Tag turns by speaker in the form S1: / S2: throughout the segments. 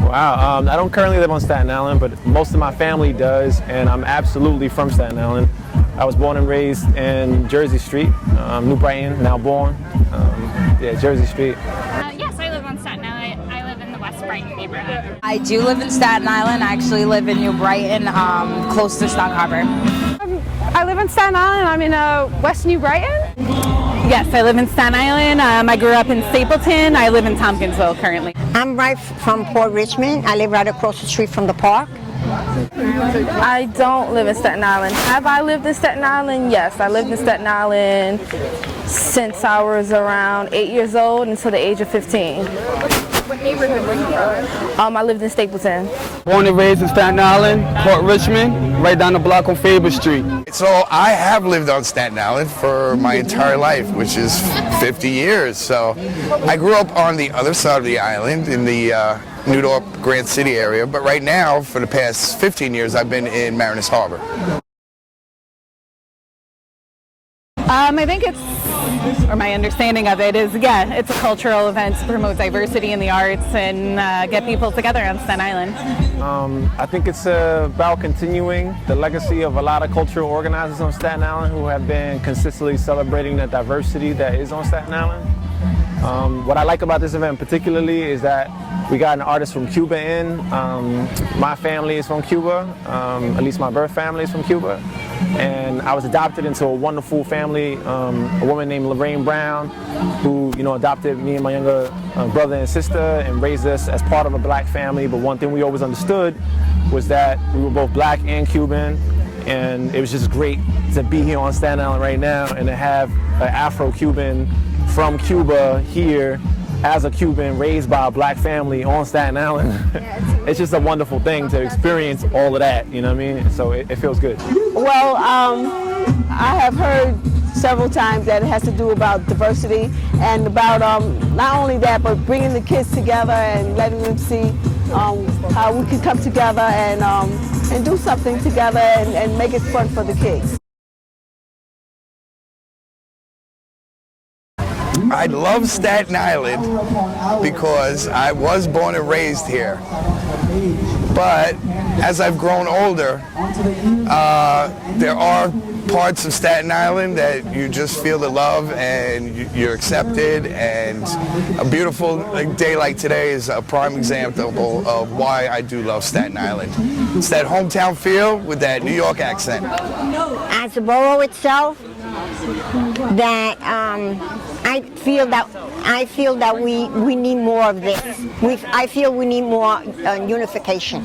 S1: Wow, I don't currently live on Staten Island, but most of my family does, and I'm absolutely from Staten Island. I was born and raised in Jersey Street, New Brighton, now born. Yeah, Jersey Street.
S2: Yes, I live on Staten Island. I live in the West Brighton neighborhood.
S3: I do live in Staten Island. I actually live in New Brighton, close to Stock Harbor.
S4: I live in Staten Island. I'm in West New Brighton.
S5: Yes, I live in Staten Island. I grew up in Stapleton. I live in Tompkinsville currently.
S6: I'm right from Port Richmond. I live right across the street from the park.
S7: I don't live in Staten Island. Have I lived in Staten Island? Yes, I lived in Staten Island since I was around 8 years old until the age of 15.
S4: What neighborhood were you from?
S7: I lived in Stapleton.
S8: Born and raised in Staten Island, Port Richmond, right down the block on Faber Street.
S9: So I have lived on Staten Island for my entire life, which is 50 years. So I grew up on the other side of the island in the New York Grand City area, but right now, for the past 15 years, I've been in Mariners Harbor.
S5: I think or my understanding of it is, yeah, it's a cultural event to promote diversity in the arts and get people together on Staten Island.
S1: I think it's about continuing the legacy of a lot of cultural organizers on Staten Island who have been consistently celebrating the diversity that is on Staten Island. What I like about this event particularly is that we got an artist from Cuba in. My family is from Cuba, at least my birth family is from Cuba. And I was adopted into a wonderful family, a woman named Lorraine Brown, who adopted me and my younger brother and sister and raised us as part of a black family. But one thing we always understood was that we were both black and Cuban, and it was just great to be here on Staten Island right now and to have an Afro-Cuban from Cuba here as a Cuban raised by a black family on Staten Island. It's just a wonderful thing to experience all of that, you know what I mean? So it feels good.
S10: Well, I have heard several times that it has to do about diversity and about not only that, but bringing the kids together and letting them see how we can come together and do something together and make it fun for the kids.
S9: I love Staten Island because I was born and raised here. But as I've grown older, there are parts of Staten Island that you just feel the love and you're accepted, and a beautiful day like today is a prime example of why I do love Staten Island. It's that hometown feel with that New York accent.
S6: As a borough itself, that I feel that we need more of this. I feel we need more unification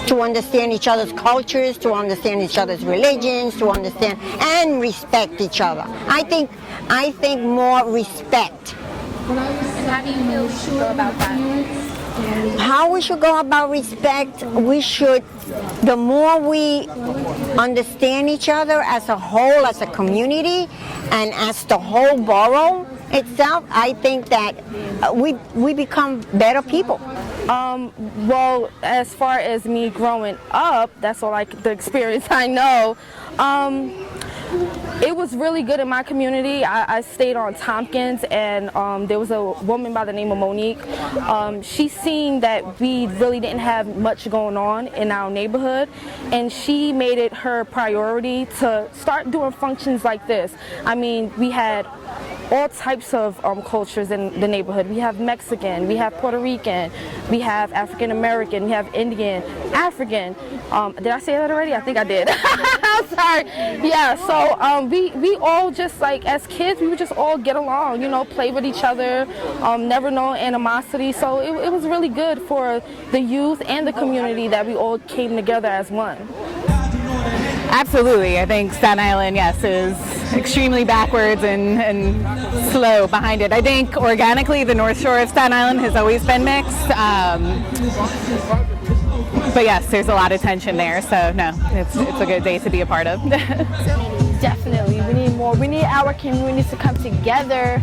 S6: to understand each other's cultures, to understand each other's religions, to understand and respect each other. I think more respect.
S2: And how do you feel we should go about that?
S6: How we should go about respect, the more we understand each other as a whole, as a community, and as the whole borough itself, I think that we become better people.
S7: Well, as far as me growing up, that's all the experience I know. It was really good in my community. I stayed on Tompkins, and there was a woman by the name of Monique. She seen that we really didn't have much going on in our neighborhood, and she made it her priority to start doing functions like this. I mean, we had all types of cultures in the neighborhood. We have Mexican, we have Puerto Rican, we have African American, we have Indian, African. Did I say that already? I think I did. I'm sorry. Yeah, so we all just, like, as kids, we would just all get along, play with each other, never no animosity. So it was really good for the youth and the community that we all came together as one.
S5: Absolutely. I think Staten Island, yes, is extremely backwards and slow behind it. I think organically the North Shore of Staten Island has always been mixed. But yes, there's a lot of tension there, so no, it's a good day to be a part of.
S11: Definitely, we need more. We need our communities to come together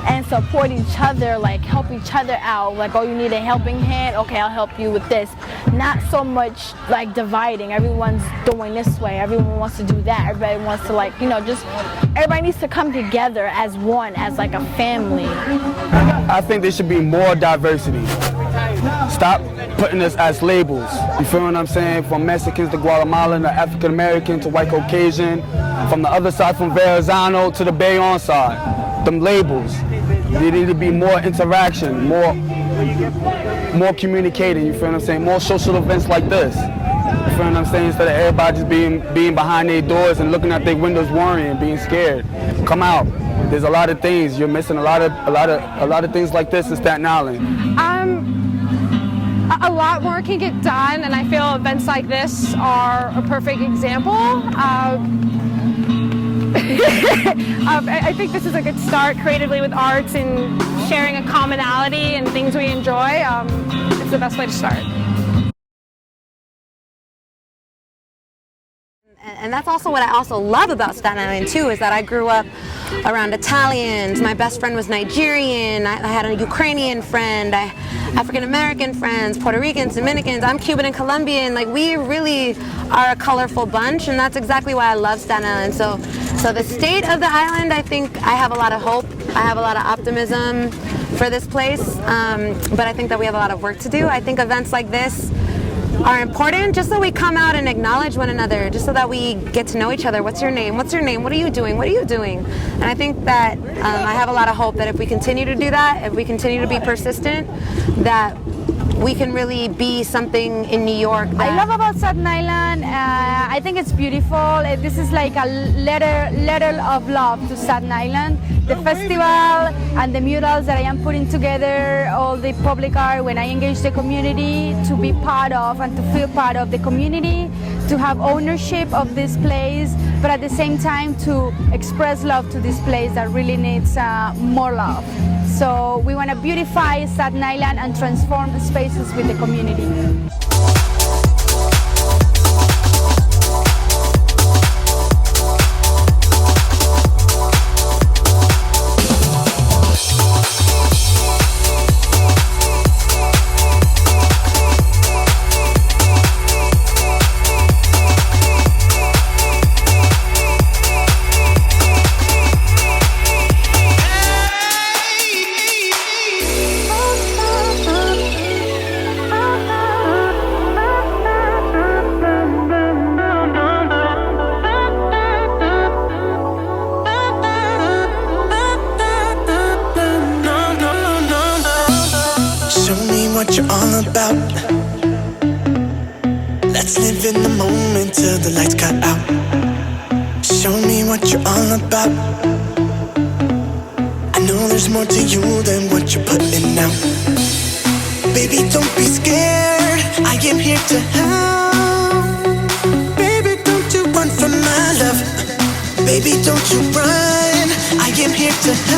S11: and support each other, like help each other out. Like, oh, you need a helping hand? Okay, I'll help you with this. Not so much like dividing. Everyone's doing this way. Everyone wants to do that. Everybody wants to, like, just everybody needs to come together as one, as like a family.
S8: I think there should be more diversity. Stop putting us as labels. You feel what I'm saying? From Mexicans to Guatemalan to African American to white Caucasian, from the other side, from Verrazano to the Bayonne side. Them labels. There need to be more interaction, more communicating. You feel what I'm saying? More social events like this. You feel what I'm saying? Instead of everybody just being behind their doors and looking at their windows, worrying, being scared. Come out. There's a lot of things. You're missing a lot of things like this in Staten Island.
S4: A lot more can get done, and I feel events like this are a perfect example. I think this is a good start creatively with arts and sharing a commonality and things we enjoy. It's the best way to start.
S12: And that's also what I also love about Staten Island too, is that I grew up around Italians. My best friend was Nigerian. I had a Ukrainian friend, African American friends, Puerto Ricans, Dominicans. I'm Cuban and Colombian. Like, we really are a colorful bunch, and that's exactly why I love Staten Island. So the state of the island, I think I have a lot of hope. I have a lot of optimism for this place, but I think that we have a lot of work to do. I think events like this are important just so we come out and acknowledge one another, just so that we get to know each other. What's your name? What's your name? What are you doing? What are you doing? And I think that I have a lot of hope that if we continue to do that, if we continue to be persistent, that we can really be something in New York.
S11: I love about Staten Island, I think it's beautiful. This is like a letter of love to Staten Island. The festival and the murals that I am putting together, all the public art, when I engage the community to be part of and to feel part of the community, to have ownership of this place, but at the same time to express love to this place that really needs more love. So we want to beautify Staten Island and transform spaces with the community.
S13: What you're all about. Let's live in the moment till the lights cut out. Show me what you're all about. I know there's more to you than what you're putting out. Baby, don't be scared, I am here to help. Baby, don't you run from my love. Baby, don't you run, I am here to help.